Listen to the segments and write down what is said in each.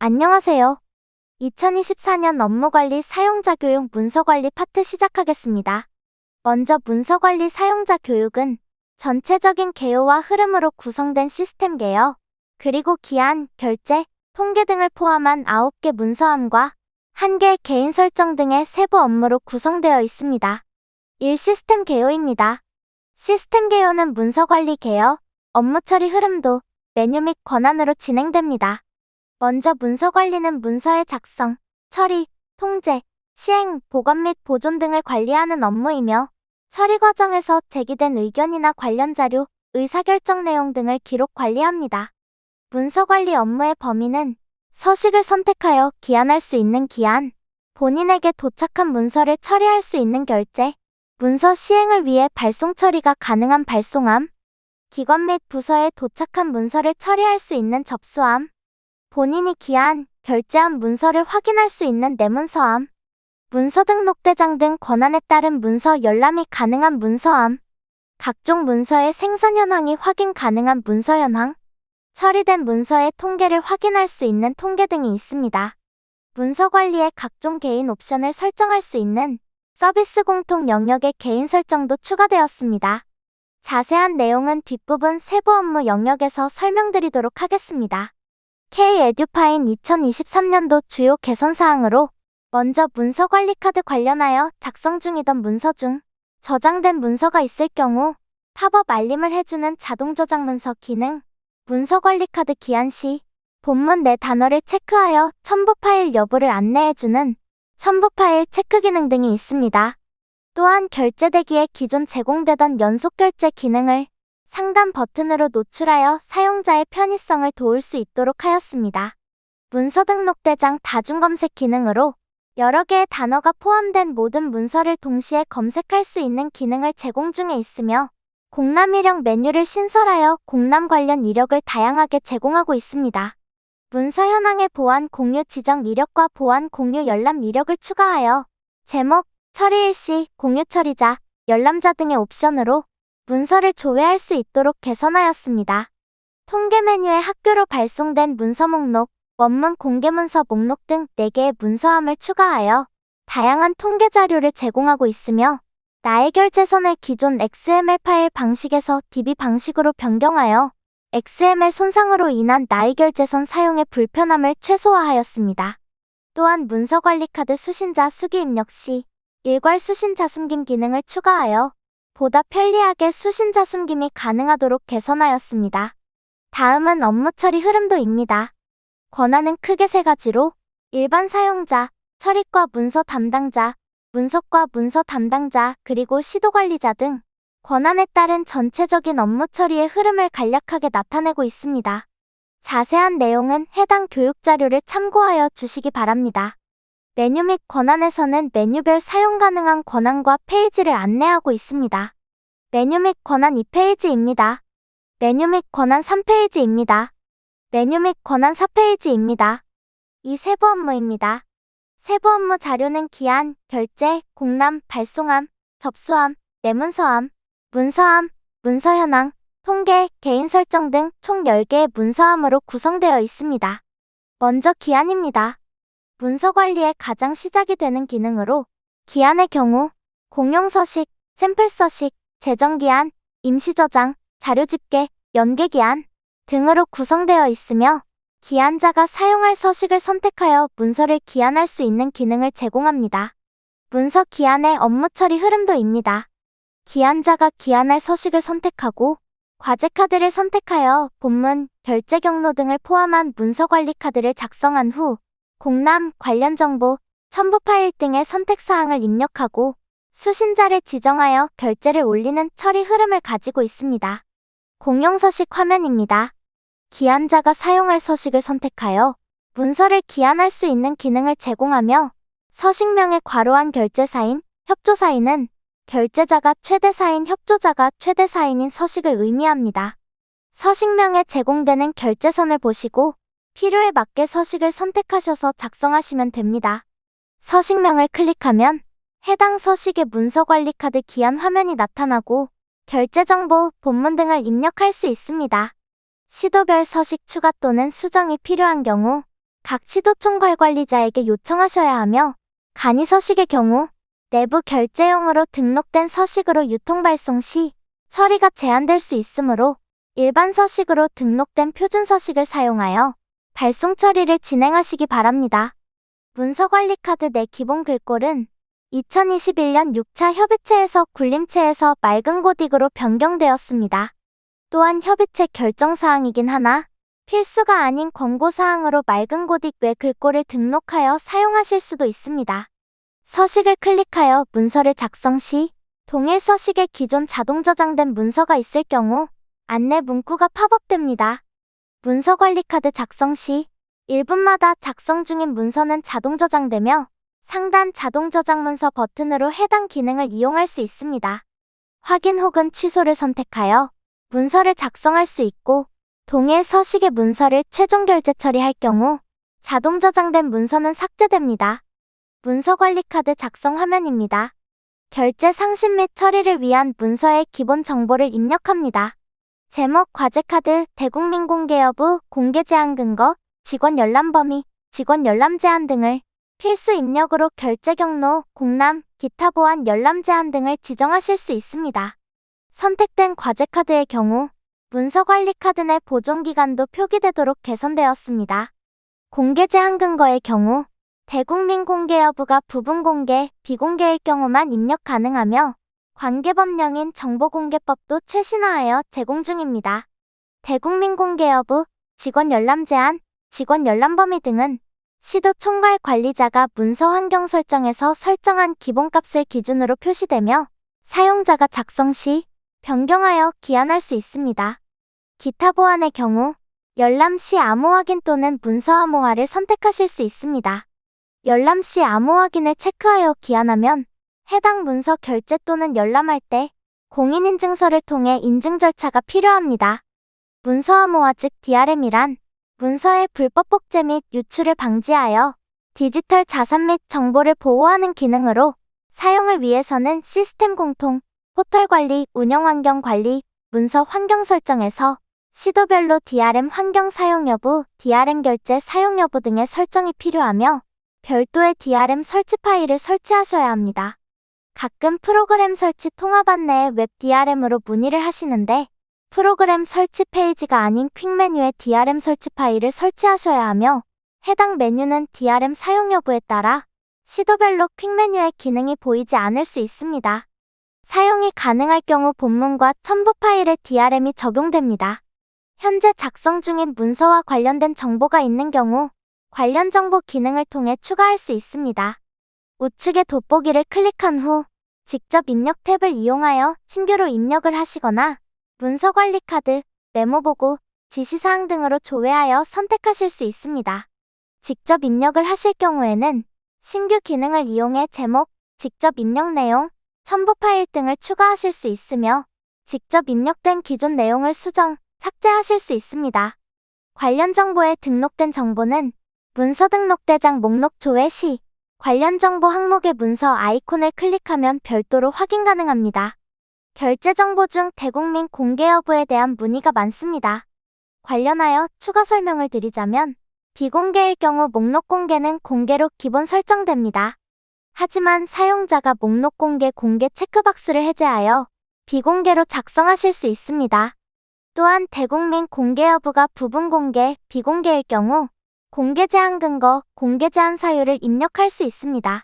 안녕하세요. 2024년 업무관리 사용자 교육 문서관리 파트 시작하겠습니다. 먼저 문서관리 사용자 교육은 전체적인 개요와 흐름으로 구성된 시스템 개요, 그리고 기한, 결제, 통계 등을 포함한 9개 문서함과 1개의 개인 설정 등의 세부 업무로 구성되어 있습니다. 1. 시스템 개요입니다. 시스템 개요는 문서관리 개요, 업무 처리 흐름도 메뉴 및 권한으로 진행됩니다. 먼저 문서 관리는 문서의 작성, 처리, 통제, 시행, 보관 및 보존 등을 관리하는 업무이며 처리 과정에서 제기된 의견이나 관련 자료, 의사결정 내용 등을 기록 관리합니다. 문서 관리 업무의 범위는 서식을 선택하여 기한할 수 있는 기한, 본인에게 도착한 문서를 처리할 수 있는 결제, 문서 시행을 위해 발송 처리가 가능한 발송함, 기관 및 부서에 도착한 문서를 처리할 수 있는 접수함, 본인이 기한, 결제한 문서를 확인할 수 있는 내문서함, 문서 등록대장 등 권한에 따른 문서 열람이 가능한 문서함, 각종 문서의 생산 현황이 확인 가능한 문서 현황, 처리된 문서의 통계를 확인할 수 있는 통계 등이 있습니다. 문서 관리에 각종 개인 옵션을 설정할 수 있는 서비스 공통 영역의 개인 설정도 추가되었습니다. 자세한 내용은 뒷부분 세부 업무 영역에서 설명드리도록 하겠습니다. K-에듀파인 2023년도 주요 개선사항으로 먼저 문서관리 카드 관련하여 작성 중이던 문서 중 저장된 문서가 있을 경우 팝업 알림을 해주는 자동 저장 문서 기능, 문서관리 카드 기한 시 본문 내 단어를 체크하여 첨부 파일 여부를 안내해주는 첨부 파일 체크 기능 등이 있습니다. 또한 결제 대기에 기존 제공되던 연속 결제 기능을 상단 버튼으로 노출하여 사용자의 편의성을 도울 수 있도록 하였습니다. 문서 등록대장 다중검색 기능으로 여러 개의 단어가 포함된 모든 문서를 동시에 검색할 수 있는 기능을 제공 중에 있으며 공람 이력 메뉴를 신설하여 공람 관련 이력을 다양하게 제공하고 있습니다. 문서 현황의 보안 공유 지정 이력과 보안 공유 열람 이력을 추가하여 제목, 처리일 시, 공유 처리자, 열람자 등의 옵션으로 문서를 조회할 수 있도록 개선하였습니다. 통계 메뉴에 학교로 발송된 문서 목록, 원문 공개 문서 목록 등 4개의 문서함을 추가하여 다양한 통계 자료를 제공하고 있으며 나의 결제선을 기존 XML 파일 방식에서 DB 방식으로 변경하여 XML 손상으로 인한 나의 결제선 사용의 불편함을 최소화하였습니다. 또한 문서관리 카드 수신자 수기 입력 시 일괄 수신자 숨김 기능을 추가하여 보다 편리하게 수신자 숨김이 가능하도록 개선하였습니다. 다음은 업무 처리 흐름도입니다. 권한은 크게 3가지로 일반 사용자, 처리과 문서 담당자, 문서과 문서 담당자, 그리고 시도관리자 등 권한에 따른 전체적인 업무 처리의 흐름을 간략하게 나타내고 있습니다. 자세한 내용은 해당 교육 자료를 참고하여 주시기 바랍니다. 메뉴 및 권한에서는 메뉴별 사용 가능한 권한과 페이지를 안내하고 있습니다. 메뉴 및 권한 2페이지입니다. 메뉴 및 권한 3페이지입니다. 메뉴 및 권한 4페이지입니다. 이 세부 업무입니다. 세부 업무 자료는 기한, 결제, 공람, 발송함, 접수함, 내문서함, 문서함, 문서 현황, 통계, 개인 설정 등 총 10개의 문서함으로 구성되어 있습니다. 먼저 기한입니다. 문서 관리의 가장 시작이 되는 기능으로 기한의 경우 공용 서식, 샘플 서식, 재정 기한, 임시 저장, 자료 집계, 연계 기한 등으로 구성되어 있으며 기한자가 사용할 서식을 선택하여 문서를 기한할 수 있는 기능을 제공합니다. 문서 기한의 업무 처리 흐름도입니다. 기한자가 기한할 서식을 선택하고 과제 카드를 선택하여 본문, 결제 경로 등을 포함한 문서 관리 카드를 작성한 후 공람, 관련 정보, 첨부 파일 등의 선택사항을 입력하고 수신자를 지정하여 결제를 올리는 처리 흐름을 가지고 있습니다. 공용 서식 화면입니다. 기한자가 사용할 서식을 선택하여 문서를 기한할 수 있는 기능을 제공하며 서식명의 괄호한 결제사인, 협조사인은 결제자가 최대사인, 협조자가 최대사인인 서식을 의미합니다. 서식명에 제공되는 결제선을 보시고 필요에 맞게 서식을 선택하셔서 작성하시면 됩니다. 서식명을 클릭하면 해당 서식의 문서관리 카드 기한 화면이 나타나고 결제 정보, 본문 등을 입력할 수 있습니다. 시도별 서식 추가 또는 수정이 필요한 경우 각 시도 총괄 관리자에게 요청하셔야 하며, 간이 서식의 경우 내부 결제용으로 등록된 서식으로 유통 발송 시 처리가 제한될 수 있으므로 일반 서식으로 등록된 표준 서식을 사용하여 발송 처리를 진행하시기 바랍니다. 문서관리카드 내 기본 글꼴은 2021년 6차 협의체에서 굴림체에서 맑은 고딕으로 변경되었습니다. 또한 협의체 결정사항이긴 하나 필수가 아닌 권고사항으로 맑은 고딕 외 글꼴을 등록하여 사용하실 수도 있습니다. 서식을 클릭하여 문서를 작성 시 동일 서식에 기존 자동 저장된 문서가 있을 경우 안내 문구가 팝업됩니다. 문서관리카드 작성 시 1분마다 작성 중인 문서는 자동 저장되며 상단 자동 저장 문서 버튼으로 해당 기능을 이용할 수 있습니다. 확인 혹은 취소를 선택하여 문서를 작성할 수 있고 동일 서식의 문서를 최종 결제 처리할 경우 자동 저장된 문서는 삭제됩니다. 문서관리카드 작성 화면입니다. 결제 상신 및 처리를 위한 문서의 기본 정보를 입력합니다. 제목, 과제카드, 대국민 공개 여부, 공개 제한 근거, 직원 열람 범위, 직원 열람 제한 등을 필수 입력으로 결제 경로, 공람, 기타 보안 열람 제한 등을 지정하실 수 있습니다. 선택된 과제카드의 경우 문서관리카드 내 보존기간도 표기되도록 개선되었습니다. 공개 제한 근거의 경우 대국민 공개 여부가 부분 공개, 비공개일 경우만 입력 가능하며 관계법령인 정보공개법도 최신화하여 제공 중입니다. 대국민 공개 여부, 직원 열람 제한, 직원 열람 범위 등은 시도 총괄 관리자가 문서 환경 설정에서 설정한 기본값을 기준으로 표시되며 사용자가 작성 시 변경하여 기한할 수 있습니다. 기타 보안의 경우 열람 시 암호 확인 또는 문서 암호화를 선택하실 수 있습니다. 열람 시 암호 확인을 체크하여 기한하면 해당 문서 결제 또는 열람할 때 공인인증서를 통해 인증 절차가 필요합니다. 문서 암호화 즉 DRM이란 문서의 불법 복제 및 유출을 방지하여 디지털 자산 및 정보를 보호하는 기능으로 사용을 위해서는 시스템 공통, 포털 관리, 운영 환경 관리, 문서 환경 설정에서 시도별로 DRM 환경 사용 여부, DRM 결제 사용 여부 등의 설정이 필요하며 별도의 DRM 설치 파일을 설치하셔야 합니다. 가끔 프로그램 설치 통합 안내에 웹 DRM으로 문의를 하시는데 프로그램 설치 페이지가 아닌 퀵 메뉴에 DRM 설치 파일을 설치하셔야 하며 해당 메뉴는 DRM 사용 여부에 따라 시도별로 퀵 메뉴의 기능이 보이지 않을 수 있습니다. 사용이 가능할 경우 본문과 첨부 파일에 DRM이 적용됩니다. 현재 작성 중인 문서와 관련된 정보가 있는 경우 관련 정보 기능을 통해 추가할 수 있습니다. 우측의 돋보기를 클릭한 후 직접 입력 탭을 이용하여 신규로 입력을 하시거나 문서관리카드, 메모보고, 지시사항 등으로 조회하여 선택하실 수 있습니다. 직접 입력을 하실 경우에는 신규 기능을 이용해 제목, 직접 입력 내용, 첨부 파일 등을 추가하실 수 있으며 직접 입력된 기존 내용을 수정, 삭제하실 수 있습니다. 관련 정보에 등록된 정보는 문서 등록 대장 목록 조회 시 관련 정보 항목의 문서 아이콘을 클릭하면 별도로 확인 가능합니다. 결제 정보 중 대국민 공개 여부에 대한 문의가 많습니다. 관련하여 추가 설명을 드리자면 비공개일 경우 목록 공개는 공개로 기본 설정됩니다. 하지만 사용자가 목록 공개 체크박스를 해제하여 비공개로 작성하실 수 있습니다. 또한 대국민 공개 여부가 부분 공개, 비공개일 경우 공개 제한 근거, 공개 제한 사유를 입력할 수 있습니다.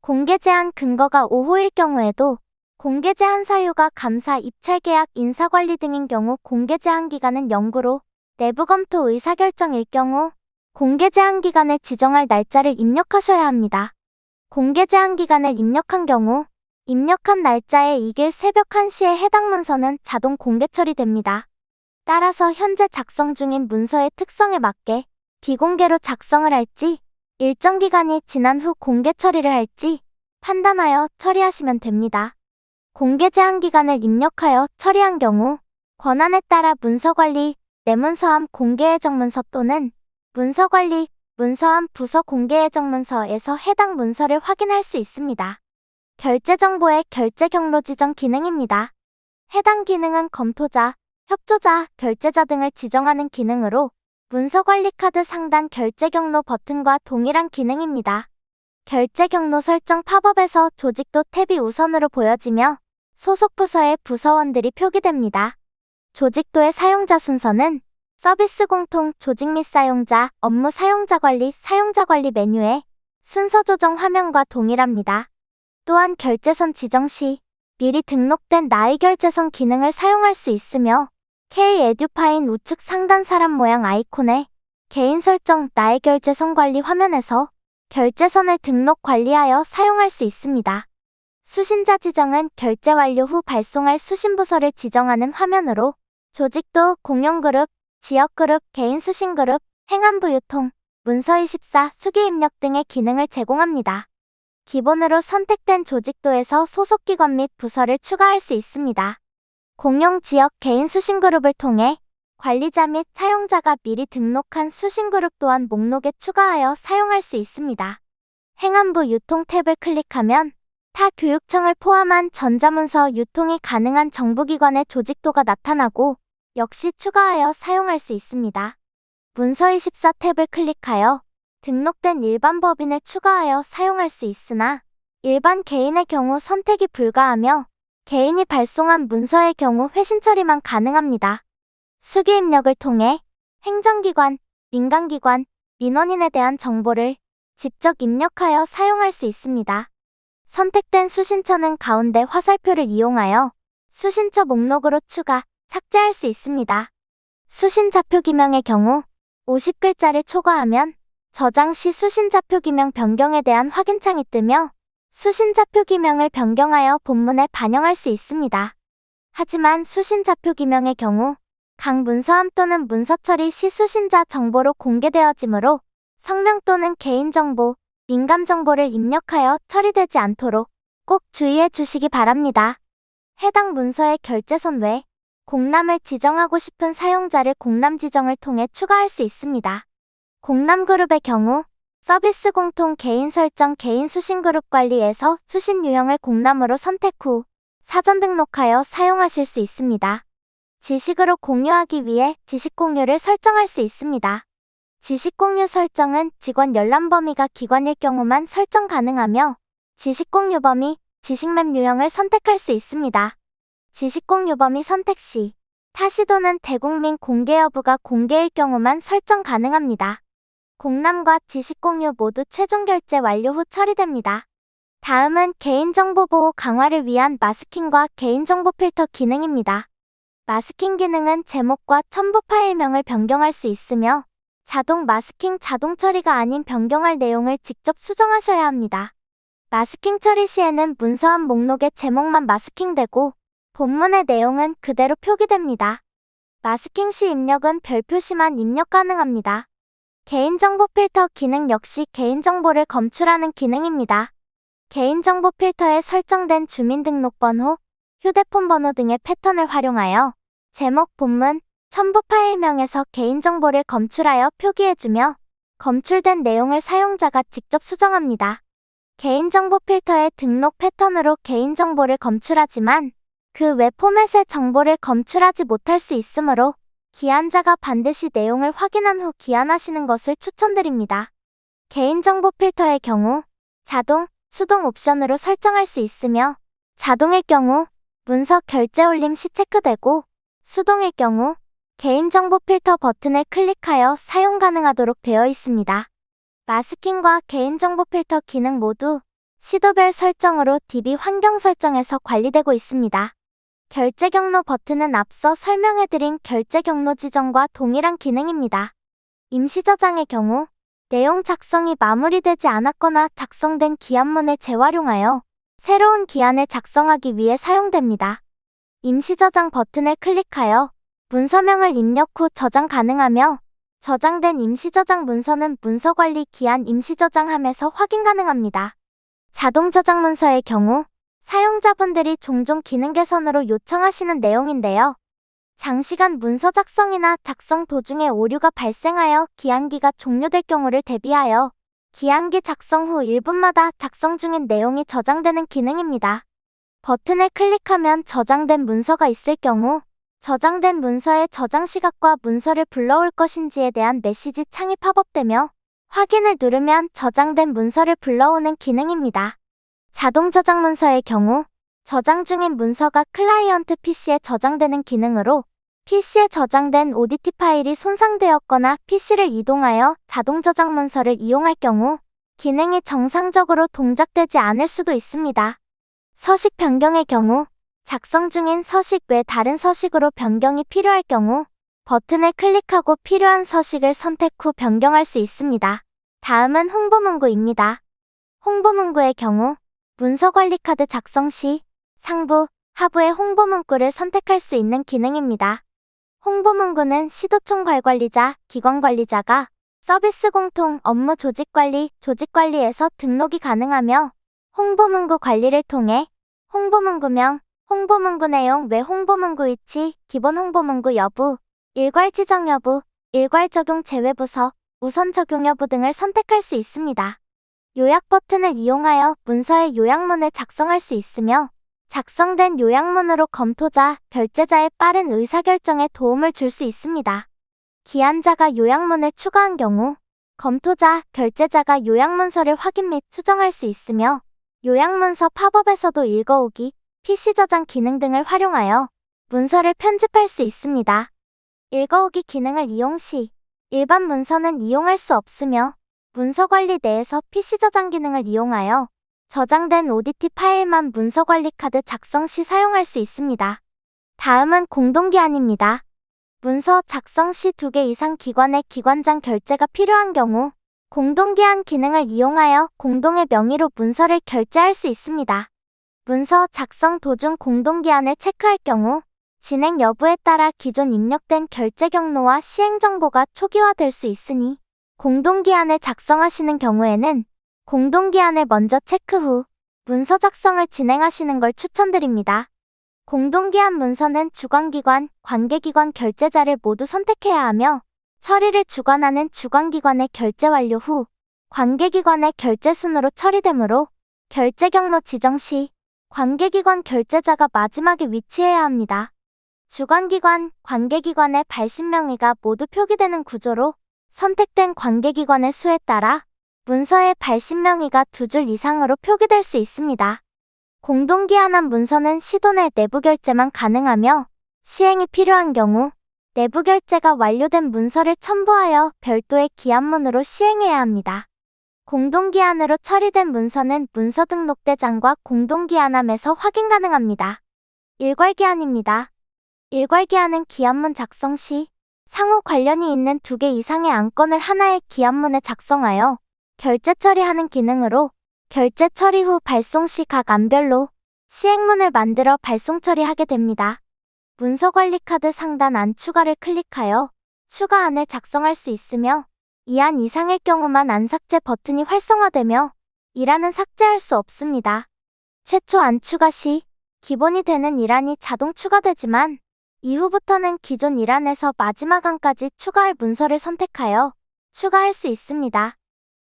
공개 제한 근거가 5호일 경우에도 공개 제한 사유가 감사, 입찰 계약, 인사관리 등인 경우 공개 제한 기간은 영구로 내부 검토 의사결정일 경우 공개 제한 기간을 지정할 날짜를 입력하셔야 합니다. 공개 제한 기간을 입력한 경우 입력한 날짜의 이길 새벽 1시에 해당 문서는 자동 공개 처리됩니다. 따라서 현재 작성 중인 문서의 특성에 맞게 비공개로 작성을 할지 일정 기간이 지난 후 공개 처리를 할지 판단하여 처리하시면 됩니다. 공개 제한 기간을 입력하여 처리한 경우 권한에 따라 문서관리, 내문서함 공개예정문서 또는 문서관리, 문서함 부서 공개예정문서에서 해당 문서를 확인할 수 있습니다. 결제 정보의 결제 경로 지정 기능입니다. 해당 기능은 검토자, 협조자, 결제자 등을 지정하는 기능으로 문서관리 카드 상단 결제 경로 버튼과 동일한 기능입니다. 결제 경로 설정 팝업에서 조직도 탭이 우선으로 보여지며 소속 부서의 부서원들이 표기됩니다. 조직도의 사용자 순서는 서비스 공통, 조직 및 사용자, 업무 사용자 관리 메뉴의 순서 조정 화면과 동일합니다. 또한 결제선 지정 시 미리 등록된 나의 결제선 기능을 사용할 수 있으며 K-에듀파인 우측 상단 사람 모양 아이콘의 개인 설정 나의 결제선 관리 화면에서 결제선을 등록 관리하여 사용할 수 있습니다. 수신자 지정은 결제 완료 후 발송할 수신부서를 지정하는 화면으로 조직도, 공용그룹, 지역그룹, 개인 수신그룹, 행안부 유통, 문서24, 수기 입력 등의 기능을 제공합니다. 기본으로 선택된 조직도에서 소속기관 및 부서를 추가할 수 있습니다. 공용 지역 개인 수신그룹을 통해 관리자 및 사용자가 미리 등록한 수신그룹 또한 목록에 추가하여 사용할 수 있습니다. 행안부 유통 탭을 클릭하면 타 교육청을 포함한 전자문서 유통이 가능한 정부기관의 조직도가 나타나고 역시 추가하여 사용할 수 있습니다. 문서24 탭을 클릭하여 등록된 일반 법인을 추가하여 사용할 수 있으나 일반 개인의 경우 선택이 불가하며 개인이 발송한 문서의 경우 회신 처리만 가능합니다. 수기 입력을 통해 행정기관, 민간기관, 민원인에 대한 정보를 직접 입력하여 사용할 수 있습니다. 선택된 수신처는 가운데 화살표를 이용하여 수신처 목록으로 추가, 삭제할 수 있습니다. 수신자표 기명의 경우 50글자를 초과하면 저장 시 수신자표 기명 변경에 대한 확인창이 뜨며 수신자표 기명을 변경하여 본문에 반영할 수 있습니다. 하지만 수신자표 기명의 경우 각 문서함 또는 문서 처리 시 수신자 정보로 공개되어지므로 성명 또는 개인정보, 민감정보를 입력하여 처리되지 않도록 꼭 주의해 주시기 바랍니다. 해당 문서의 결제선 외 공람을 지정하고 싶은 사용자를 공람 지정을 통해 추가할 수 있습니다. 공람그룹의 경우 서비스 공통 개인 설정 개인 수신그룹 관리에서 수신 유형을 공람으로 선택 후 사전 등록하여 사용하실 수 있습니다. 지식으로 공유하기 위해 지식 공유를 설정할 수 있습니다. 지식 공유 설정은 직원 열람 범위가 기관일 경우만 설정 가능하며 지식 공유 범위, 지식맵 유형을 선택할 수 있습니다. 지식 공유 범위 선택 시 타시 또는 대국민 공개 여부가 공개일 경우만 설정 가능합니다. 공람과 지식 공유 모두 최종 결제 완료 후 처리됩니다. 다음은 개인정보 보호 강화를 위한 마스킹과 개인정보 필터 기능입니다. 마스킹 기능은 제목과 첨부 파일명을 변경할 수 있으며 자동 마스킹 자동 처리가 아닌 변경할 내용을 직접 수정하셔야 합니다. 마스킹 처리 시에는 문서함 목록의 제목만 마스킹되고 본문의 내용은 그대로 표기됩니다. 마스킹 시 입력은 별 표시만 입력 가능합니다. 개인정보 필터 기능 역시 개인정보를 검출하는 기능입니다. 개인정보 필터에 설정된 주민등록번호, 휴대폰 번호 등의 패턴을 활용하여 제목, 본문, 첨부 파일명에서 개인정보를 검출하여 표기해주며 검출된 내용을 사용자가 직접 수정합니다. 개인정보 필터의 등록 패턴으로 개인정보를 검출하지만 그 외 포맷의 정보를 검출하지 못할 수 있으므로 기한자가 반드시 내용을 확인한 후 기한하시는 것을 추천드립니다. 개인정보 필터의 경우 자동, 수동 옵션으로 설정할 수 있으며 자동일 경우 문서 결제 올림 시 체크되고 수동일 경우 개인정보 필터 버튼을 클릭하여 사용 가능하도록 되어 있습니다. 마스킹과 개인정보 필터 기능 모두 시도별 설정으로 DB 환경 설정에서 관리되고 있습니다. 결제 경로 버튼은 앞서 설명해드린 결제 경로 지정과 동일한 기능입니다. 임시 저장의 경우 내용 작성이 마무리되지 않았거나 작성된 기한문을 재활용하여 새로운 기한을 작성하기 위해 사용됩니다. 임시 저장 버튼을 클릭하여 문서명을 입력 후 저장 가능하며 저장된 임시 저장 문서는 문서관리 기한 임시 저장함에서 확인 가능합니다. 자동 저장 문서의 경우 사용자분들이 종종 기능 개선으로 요청하시는 내용인데요. 장시간 문서 작성이나 작성 도중에 오류가 발생하여 기한기가 종료될 경우를 대비하여 기한기 작성 후 1분마다 작성 중인 내용이 저장되는 기능입니다. 버튼을 클릭하면 저장된 문서가 있을 경우 저장된 문서의 저장 시각과 문서를 불러올 것인지에 대한 메시지 창이 팝업되며 확인을 누르면 저장된 문서를 불러오는 기능입니다. 자동 저장 문서의 경우 저장 중인 문서가 클라이언트 PC에 저장되는 기능으로 PC에 저장된 ODT 파일이 손상되었거나 PC를 이동하여 자동 저장 문서를 이용할 경우 기능이 정상적으로 동작되지 않을 수도 있습니다. 서식 변경의 경우 작성 중인 서식 외 다른 서식으로 변경이 필요할 경우 버튼을 클릭하고 필요한 서식을 선택 후 변경할 수 있습니다. 다음은 홍보문구입니다. 홍보문구의 경우 문서관리 카드 작성 시 상부, 하부의 홍보문구를 선택할 수 있는 기능입니다. 홍보문구는 시도총괄관리자, 기관관리자가 서비스 공통, 업무 조직관리, 조직관리에서 등록이 가능하며 홍보문구 관리를 통해 홍보문구명, 홍보문구 내용 외 홍보문구 위치, 기본 홍보문구 여부, 일괄 지정 여부, 일괄 적용 제외 부서, 우선 적용 여부 등을 선택할 수 있습니다. 요약 버튼을 이용하여 문서의 요약문을 작성할 수 있으며 작성된 요약문으로 검토자, 결제자의 빠른 의사결정에 도움을 줄 수 있습니다. 기한자가 요약문을 추가한 경우 검토자, 결제자가 요약문서를 확인 및 수정할 수 있으며 요약문서 팝업에서도 읽어오기, PC 저장 기능 등을 활용하여 문서를 편집할 수 있습니다. 읽어오기 기능을 이용 시 일반 문서는 이용할 수 없으며 문서관리 내에서 PC 저장 기능을 이용하여 저장된 ODT 파일만 문서관리 카드 작성 시 사용할 수 있습니다. 다음은 공동기한입니다. 문서 작성 시 2개 이상 기관의 기관장 결제가 필요한 경우 공동기한 기능을 이용하여 공동의 명의로 문서를 결제할 수 있습니다. 문서 작성 도중 공동기한을 체크할 경우 진행 여부에 따라 기존 입력된 결제 경로와 시행 정보가 초기화될 수 있으니 공동기한을 작성하시는 경우에는 공동기한을 먼저 체크 후 문서 작성을 진행하시는 걸 추천드립니다. 공동기한 문서는 주관기관, 관계기관 결제자를 모두 선택해야 하며 처리를 주관하는 주관기관의 결제 완료 후 관계기관의 결제 순으로 처리되므로 결제 경로 지정 시 관계기관 결제자가 마지막에 위치해야 합니다. 주관기관, 관계기관의 발신명의가 모두 표기되는 구조로 선택된 관계기관의 수에 따라 문서의 발신명의가 2줄 이상으로 표기될 수 있습니다. 공동기한한 문서는 시도 내 내부 결제만 가능하며 시행이 필요한 경우 내부 결제가 완료된 문서를 첨부하여 별도의 기한문으로 시행해야 합니다. 공동기한으로 처리된 문서는 문서등록대장과 공동기한함에서 확인 가능합니다. 일괄기한입니다. 일괄기한은 기한문 작성 시 상호 관련이 있는 2개 이상의 안건을 하나의 기한문에 작성하여 결제 처리하는 기능으로 결제 처리 후 발송 시 각 안별로 시행문을 만들어 발송 처리하게 됩니다. 문서관리 카드 상단 안 추가를 클릭하여 추가안을 작성할 수 있으며 이 안 이상일 경우만 안 삭제 버튼이 활성화되며 일안은 삭제할 수 없습니다. 최초 안 추가 시 기본이 되는 일안이 자동 추가되지만 이후부터는 기존 일안에서 마지막 안까지 추가할 문서를 선택하여 추가할 수 있습니다.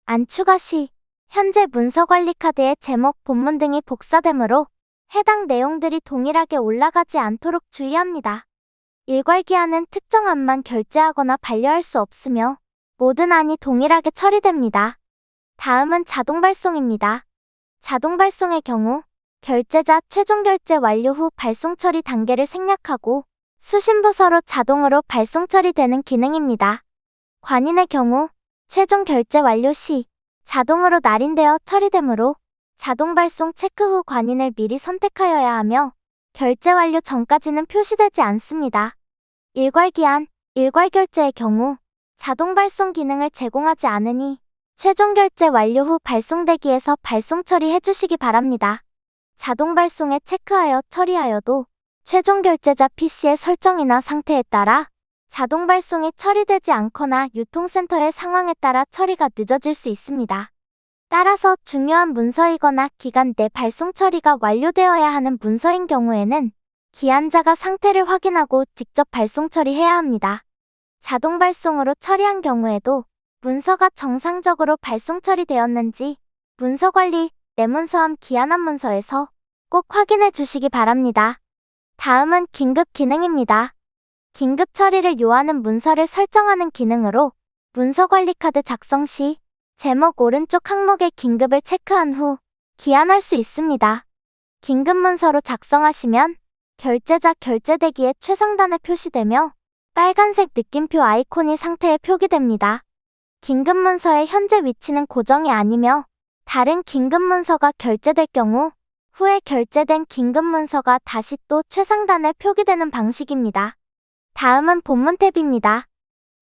안 추가 시 현재 문서관리 카드의 제목, 본문 등이 복사되므로 해당 내용들이 동일하게 올라가지 않도록 주의합니다. 일괄기한은 특정 안만 결제하거나 반려할 수 없으며 모든 안이 동일하게 처리됩니다. 다음은 자동 발송입니다. 자동 발송의 경우 결제자 최종 결제 완료 후 발송 처리 단계를 생략하고 수신부서로 자동으로 발송 처리되는 기능입니다. 관인의 경우 최종 결제 완료 시 자동으로 날인되어 처리되므로 자동 발송 체크 후 관인을 미리 선택하여야 하며 결제 완료 전까지는 표시되지 않습니다. 일괄기한, 일괄결제의 경우 자동 발송 기능을 제공하지 않으니 최종 결제 완료 후 발송 대기에서 발송 처리해 주시기 바랍니다. 자동 발송에 체크하여 처리하여도 최종 결제자 PC의 설정이나 상태에 따라 자동 발송이 처리되지 않거나 유통센터의 상황에 따라 처리가 늦어질 수 있습니다. 따라서 중요한 문서이거나 기간 내 발송 처리가 완료되어야 하는 문서인 경우에는 기한자가 상태를 확인하고 직접 발송 처리해야 합니다. 자동 발송으로 처리한 경우에도 문서가 정상적으로 발송 처리되었는지 문서관리, 내문서함 기한한 문서에서 꼭 확인해 주시기 바랍니다. 다음은 긴급 기능입니다. 긴급 처리를 요하는 문서를 설정하는 기능으로 문서관리카드 작성 시 제목 오른쪽 항목의 긴급을 체크한 후 기한할 수 있습니다. 긴급 문서로 작성하시면 결제자 결제 대기에 최상단에 표시되며 빨간색 느낌표 아이콘이 상태에 표기됩니다. 긴급 문서의 현재 위치는 고정이 아니며 다른 긴급 문서가 결제될 경우 후에 결제된 긴급 문서가 다시 또 최상단에 표기되는 방식입니다. 다음은 본문 탭입니다.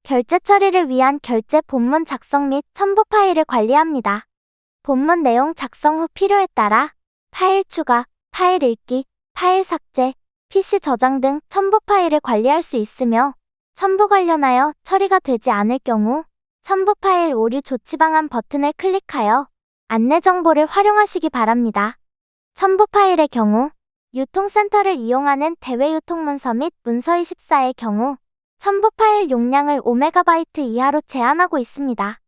결제 처리를 위한 결제 본문 작성 및 첨부 파일을 관리합니다. 본문 내용 작성 후 필요에 따라 파일 추가, 파일 읽기, 파일 삭제, PC 저장 등 첨부 파일을 관리할 수 있으며 첨부 관련하여 처리가 되지 않을 경우 첨부 파일 오류 조치 방안 버튼을 클릭하여 안내 정보를 활용하시기 바랍니다. 첨부 파일의 경우 유통센터를 이용하는 대외 유통문서 및 문서24의 경우 첨부 파일 용량을 5MB 이하로 제한하고 있습니다.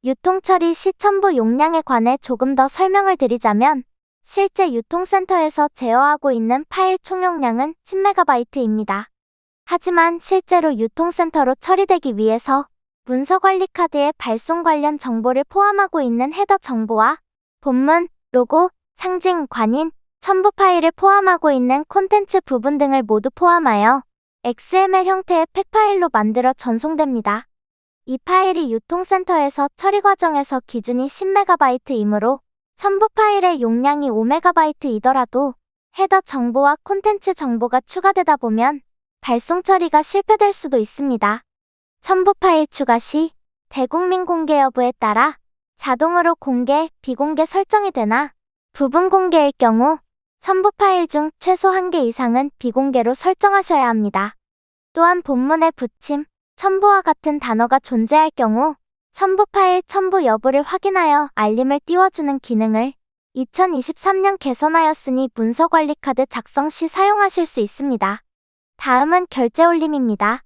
유통 처리 시 첨부 용량에 관해 조금 더 설명을 드리자면 실제 유통센터에서 제어하고 있는 파일 총용량은 10MB입니다. 하지만 실제로 유통센터로 처리되기 위해서 문서관리카드의 발송 관련 정보를 포함하고 있는 헤더 정보와 본문, 로고, 상징, 관인, 첨부 파일을 포함하고 있는 콘텐츠 부분 등을 모두 포함하여 XML 형태의 팩 파일로 만들어 전송됩니다. 이 파일이 유통센터에서 처리 과정에서 기준이 10MB이므로 첨부 파일의 용량이 5MB이더라도 헤더 정보와 콘텐츠 정보가 추가되다 보면 발송 처리가 실패될 수도 있습니다. 첨부 파일 추가 시 대국민 공개 여부에 따라 자동으로 공개, 비공개 설정이 되나 부분 공개일 경우 첨부 파일 중 최소 1개 이상은 비공개로 설정하셔야 합니다. 또한 본문에 붙임, 첨부와 같은 단어가 존재할 경우 첨부 파일 첨부 여부를 확인하여 알림을 띄워주는 기능을 2023년 개선하였으니 문서관리카드 작성 시 사용하실 수 있습니다. 다음은 결제 올림입니다.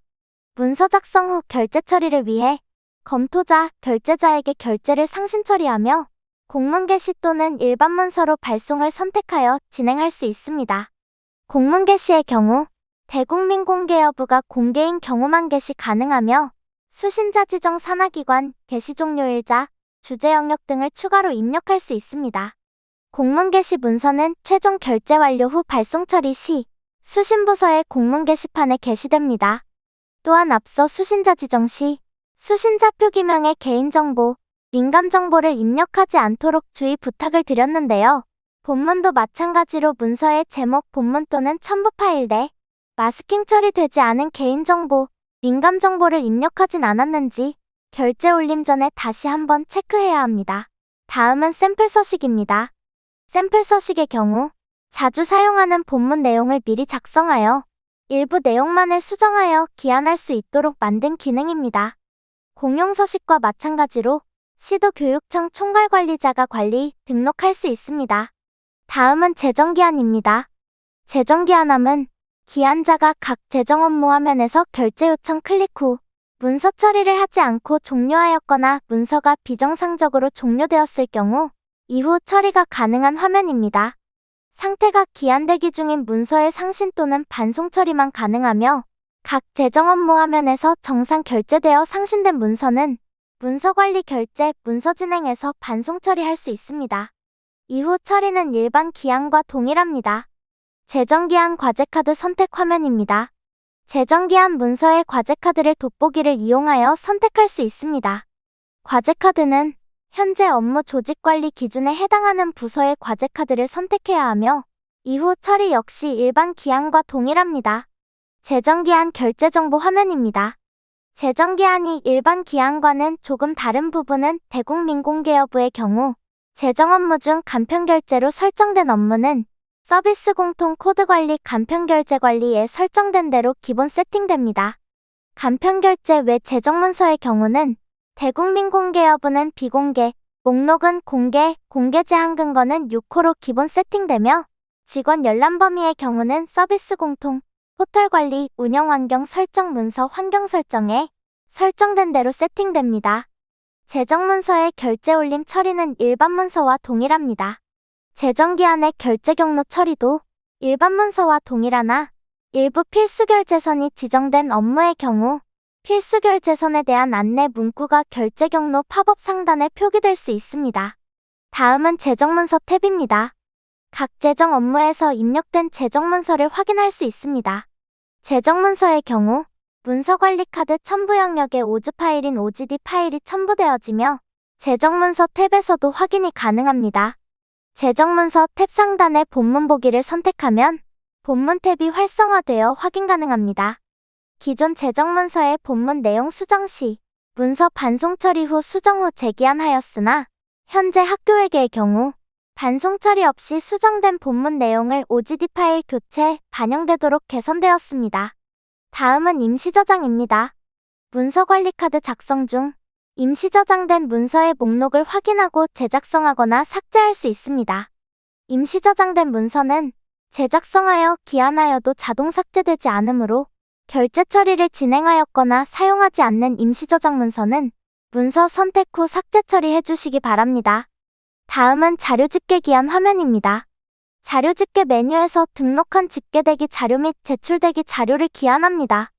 문서 작성 후 결제 처리를 위해 검토자, 결제자에게 결제를 상신 처리하며 공문 게시 또는 일반 문서로 발송을 선택하여 진행할 수 있습니다. 공문 게시의 경우 대국민 공개 여부가 공개인 경우만 게시 가능하며 수신자 지정 산하기관, 게시 종료일자, 주재 영역 등을 추가로 입력할 수 있습니다. 공문 게시 문서는 최종 결제 완료 후 발송 처리 시 수신부서의 공문 게시판에 게시됩니다. 또한 앞서 수신자 지정 시 수신자 표기명의 개인정보, 민감정보를 입력하지 않도록 주의 부탁을 드렸는데요. 본문도 마찬가지로 문서의 제목, 본문 또는 첨부 파일 내 마스킹 처리되지 않은 개인정보, 민감정보를 입력하진 않았는지 결제 올림 전에 다시 한번 체크해야 합니다. 다음은 샘플 서식입니다. 샘플 서식의 경우 자주 사용하는 본문 내용을 미리 작성하여 일부 내용만을 수정하여 기한할 수 있도록 만든 기능입니다. 공용 서식과 마찬가지로 시도교육청 총괄관리자가 관리, 등록할 수 있습니다. 다음은 재정기한입니다. 재정기한함은 기한자가 각 재정 업무 화면에서 결제 요청 클릭 후 문서 처리를 하지 않고 종료하였거나 문서가 비정상적으로 종료되었을 경우 이후 처리가 가능한 화면입니다. 상태가 기한대기 중인 문서의 상신 또는 반송 처리만 가능하며 각 재정 업무 화면에서 정상 결제되어 상신된 문서는 문서관리 결제, 문서진행에서 반송 처리할 수 있습니다. 이후 처리는 일반 기한과 동일합니다. 재정기한 과제카드 선택 화면입니다. 재정기한 문서의 과제카드를 돋보기를 이용하여 선택할 수 있습니다. 과제카드는 현재 업무 조직관리 기준에 해당하는 부서의 과제카드를 선택해야 하며 이후 처리 역시 일반 기한과 동일합니다. 재정기한 결제정보 화면입니다. 재정기한이 일반 기한과는 조금 다른 부분은 대국민 공개 여부의 경우 재정 업무 중 간편결제로 설정된 업무는 서비스 공통 코드 관리 간편결제 관리에 설정된 대로 기본 세팅됩니다. 간편결제 외 재정문서의 경우는 대국민 공개 여부는 비공개, 목록은 공개, 공개 제한 근거는 6호로 기본 세팅되며 직원 열람 범위의 경우는 서비스 공통, 포털 관리, 운영 환경 설정 문서 환경 설정에 설정된 대로 세팅됩니다. 재정 문서의 결제 올림 처리는 일반 문서와 동일합니다. 재정기한의 결제 경로 처리도 일반 문서와 동일하나 일부 필수결제선이 지정된 업무의 경우 필수결제선에 대한 안내 문구가 결제 경로 팝업 상단에 표기될 수 있습니다. 다음은 재정문서 탭입니다. 각 재정 업무에서 입력된 재정문서를 확인할 수 있습니다. 재정문서의 경우 문서관리카드 첨부 영역에 오즈 파일인 OGD 파일이 첨부되어지며 재정문서 탭에서도 확인이 가능합니다. 재정문서 탭 상단의 본문 보기를 선택하면 본문 탭이 활성화되어 확인 가능합니다. 기존 재정문서의 본문 내용 수정 시 문서 반송 처리 후 수정 후 재기한하였으나 현재 학교회계의 경우 반송 처리 없이 수정된 본문 내용을 OGD 파일 교체, 반영되도록 개선되었습니다. 다음은 임시 저장입니다. 문서관리카드 작성 중 임시 저장된 문서의 목록을 확인하고 재작성하거나 삭제할 수 있습니다. 임시 저장된 문서는 재작성하여 기한하여도 자동 삭제되지 않으므로 결제 처리를 진행하였거나 사용하지 않는 임시 저장 문서는 문서 선택 후 삭제 처리해 주시기 바랍니다. 다음은 자료 집계 기한 화면입니다. 자료 집계 메뉴에서 등록한 집계대기 자료 및 제출대기 자료를 기한합니다.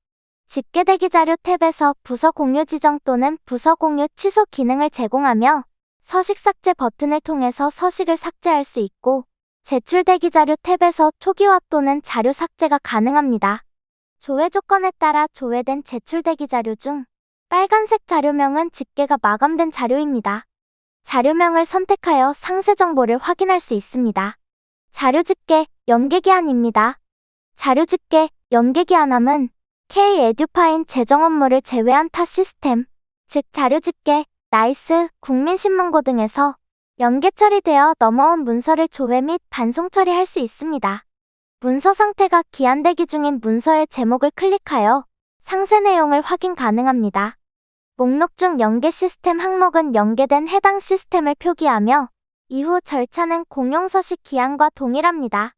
집계대기 자료 탭에서 부서 공유 지정 또는 부서 공유 취소 기능을 제공하며 서식 삭제 버튼을 통해서 서식을 삭제할 수 있고 제출대기 자료 탭에서 초기화 또는 자료 삭제가 가능합니다. 조회 조건에 따라 조회된 제출대기 자료 중 빨간색 자료명은 집계가 마감된 자료입니다. 자료명을 선택하여 상세 정보를 확인할 수 있습니다. 자료 집계, 연계 기한입니다. 자료 집계, 연계 기한함은 K-에듀파인 재정 업무를 제외한 타 시스템, 즉 자료 집계, 나이스, 국민신문고 등에서 연계 처리되어 넘어온 문서를 조회 및 반송 처리할 수 있습니다. 문서 상태가 기한 대기 중인 문서의 제목을 클릭하여 상세 내용을 확인 가능합니다. 목록 중 연계 시스템 항목은 연계된 해당 시스템을 표기하며 이후 절차는 공용 서식 기한과 동일합니다.